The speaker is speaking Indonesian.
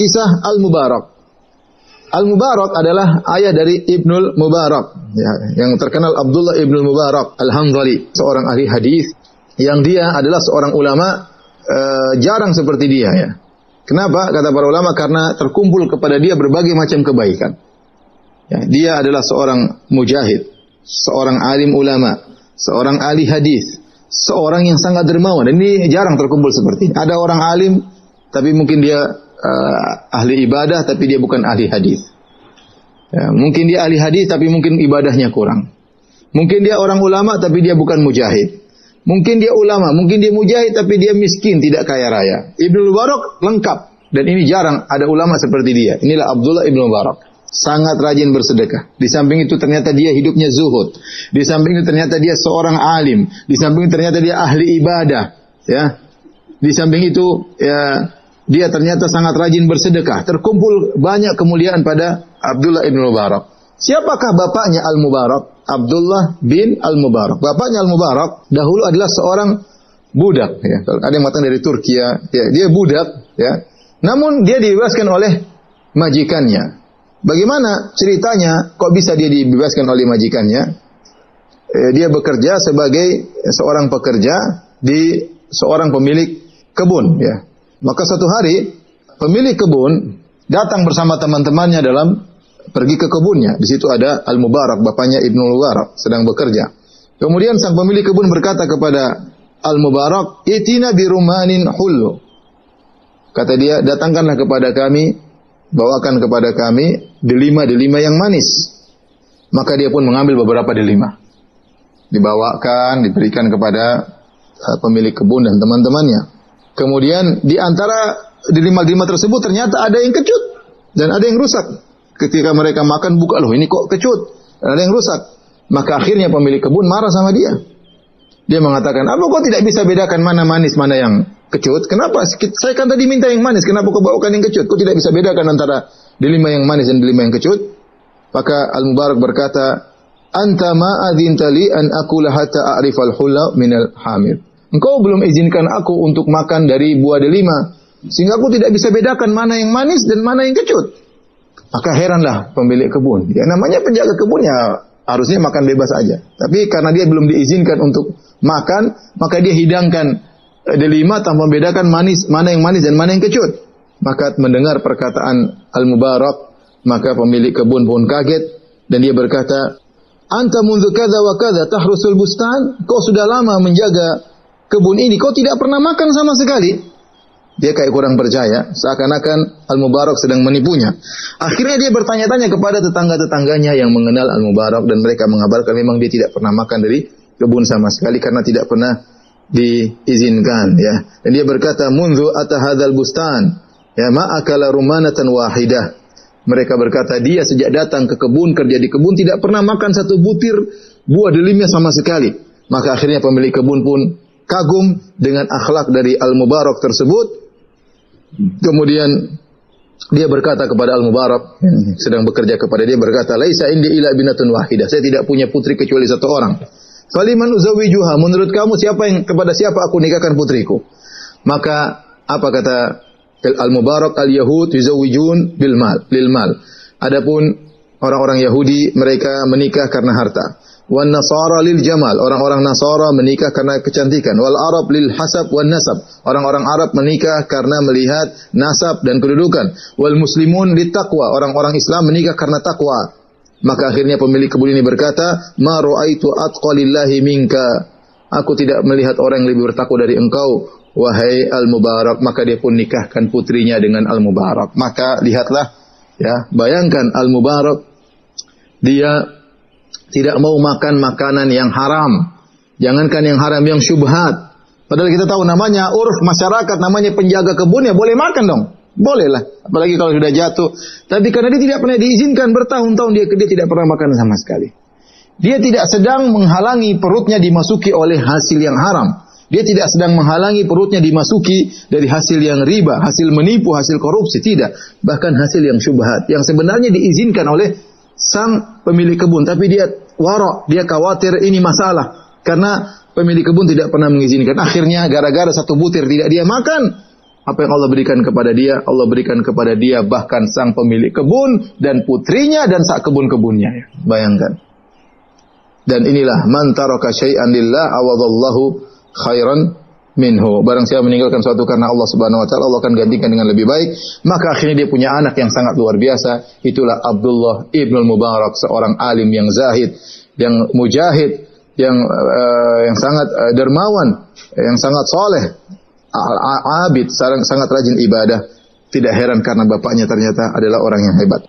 kisah Al-Mubarak. Al-Mubarak adalah ayah dari Ibnul Mubarak, ya, yang terkenal Abdullah Ibnul Mubarak Al-Hanzali, seorang ahli hadis yang dia adalah seorang ulama jarang seperti dia, ya. Kenapa? Kata para ulama, karena terkumpul kepada dia berbagai macam kebaikan. Ya, dia adalah seorang mujahid, seorang alim ulama, seorang ahli hadis, seorang yang sangat dermawan. Dan ini jarang terkumpul seperti ini. Ada orang alim, tapi mungkin dia ahli ibadah, tapi dia bukan ahli hadis. Ya, mungkin dia ahli hadis, tapi mungkin ibadahnya kurang. Mungkin dia orang ulama, tapi dia bukan mujahid. Mungkin dia ulama, mungkin dia mujahid, tapi dia miskin, tidak kaya raya. Ibnu Mubarak lengkap. Dan ini jarang ada ulama seperti dia. Inilah Abdullah Ibnu Mubarak. Sangat rajin bersedekah. Di samping itu ternyata dia hidupnya zuhud. Di samping itu ternyata dia seorang alim. Di samping itu ternyata dia ahli ibadah. Ya. Di samping itu ya, dia ternyata sangat rajin bersedekah. Terkumpul banyak kemuliaan pada Abdullah Ibnu Mubarak. Siapakah bapaknya Al-Mubarak? Abdullah bin Al-Mubarak. Bapaknya Al-Mubarak dahulu adalah seorang budak. Ya. Ada yang mengatakan dari Turki. Ya. Dia budak. Ya. Namun dia dibebaskan oleh majikannya. Bagaimana ceritanya? Kok bisa dia dibebaskan oleh majikannya? Dia bekerja sebagai seorang pekerja di seorang pemilik kebun. Ya. Maka suatu hari pemilik kebun datang bersama teman-temannya dalam pergi ke kebunnya. Di situ ada Al-Mubarak, bapaknya Ibnu Mubarak, sedang bekerja. Kemudian sang pemilik kebun berkata kepada Al-Mubarak, "Itina bi rumanin hullu." Kata dia, "Datangkanlah kepada kami, bawakan kepada kami delima-delima yang manis." Maka dia pun mengambil beberapa delima. Dibawakan, diberikan kepada pemilik kebun dan teman-temannya. Kemudian di antara delima-delima tersebut ternyata ada yang kecut dan ada yang rusak. Ketika mereka makan, buka, loh ini kok kecut, ada yang rusak. Maka akhirnya pemilik kebun marah sama dia. Dia mengatakan, apa kau tidak bisa bedakan mana manis, mana yang kecut? Kenapa? Saya kan tadi minta yang manis, kenapa kau bawakan yang kecut? Kau tidak bisa bedakan antara delima yang manis dan delima yang kecut? Maka Al-Mubarak berkata, Anta ma'adhinta li an akula hatta a'rifal hulla minal hamil. Engkau belum izinkan aku untuk makan dari buah delima, sehingga aku tidak bisa bedakan mana yang manis dan mana yang kecut. Maka heranlah pemilik kebun. Ya, namanya penjaga kebun ya harusnya makan bebas aja. Tapi karena dia belum diizinkan untuk makan, maka dia hidangkan delima tanpa membedakan manis, mana yang manis dan mana yang kecut. Maka mendengar perkataan Al-Mubarak, maka pemilik kebun pun kaget dan dia berkata, "Anta mundu kadza wa kadza tahrusul bustan?" Kau sudah lama menjaga kebun ini, kau tidak pernah makan sama sekali. Dia kayak kurang percaya, seakan-akan Al-Mubarak sedang menipunya. Akhirnya dia bertanya-tanya kepada tetangga-tetangganya yang mengenal Al-Mubarak dan mereka mengabarkan memang dia tidak pernah makan dari kebun sama sekali karena tidak pernah diizinkan, ya. Dan dia berkata, "Mundu ata hadzal bustan, ya ma akala rumanatan wahidah." Mereka berkata, dia sejak datang ke kebun, kerja di kebun tidak pernah makan satu butir buah delimnya sama sekali. Maka akhirnya pemilik kebun pun kagum dengan akhlak dari Al-Mubarak tersebut. Kemudian dia berkata kepada Al-Mubarak yang sedang bekerja kepada dia, berkata, "Laisa indi illa binatun wahidah." Saya tidak punya putri kecuali satu orang. "Faliman uzawijuha?" Menurut kamu kepada siapa aku nikahkan putriku? Maka apa kata Al-Mubarak? Al-Yahud yuzawijun bil mal. Adapun orang-orang Yahudi mereka menikah karena harta. Wan Nasara lil jamal, orang-orang Nasara menikah karena kecantikan. Wal Arab lil hasab wan nasab, orang-orang Arab menikah karena melihat nasab dan kedudukan. Wal Muslimun lit taqwa, orang-orang Islam menikah karena takwa. Maka akhirnya pemilik kebun ini berkata, "Ma ra'aitu atqalillahi minka." Aku tidak melihat orang yang lebih bertakwa dari engkau, wahai Al-Mubarak. Maka dia pun nikahkan putrinya dengan Al-Mubarak. Maka lihatlah, ya, bayangkan Al-Mubarak, dia tidak mau makan makanan yang haram. Jangankan yang haram, yang syubhat. Padahal kita tahu namanya urf masyarakat, namanya penjaga kebun ya boleh makan dong. Boleh lah. Apalagi kalau sudah jatuh. Tapi karena dia tidak pernah diizinkan bertahun-tahun, dia tidak pernah makan sama sekali. Dia tidak sedang menghalangi perutnya dimasuki oleh hasil yang haram. Dia tidak sedang menghalangi perutnya dimasuki dari hasil yang riba, hasil menipu, hasil korupsi. Tidak. Bahkan hasil yang syubhat. Yang sebenarnya diizinkan oleh sang pemilik kebun, tapi dia wara', dia khawatir ini masalah karena pemilik kebun tidak pernah mengizinkan. Akhirnya gara-gara satu butir tidak dia makan, Apa yang Allah berikan kepada dia, Allah berikan kepada dia bahkan sang pemilik kebun dan putrinya dan sak kebun-kebunnya. Bayangkan. Dan inilah man taraka syai'an lillah awadallahu khairan minhu. Barang siapa meninggalkan sesuatu karena Allah Subhanahu wa taala, Allah akan gantikan dengan lebih baik. Maka akhirnya dia punya anak yang sangat luar biasa. Itulah Abdullah Ibnul Mubarak, seorang alim yang zahid, yang mujahid, yang sangat dermawan, yang sangat soleh, abid, sangat rajin ibadah. Tidak heran karena bapaknya ternyata adalah orang yang hebat.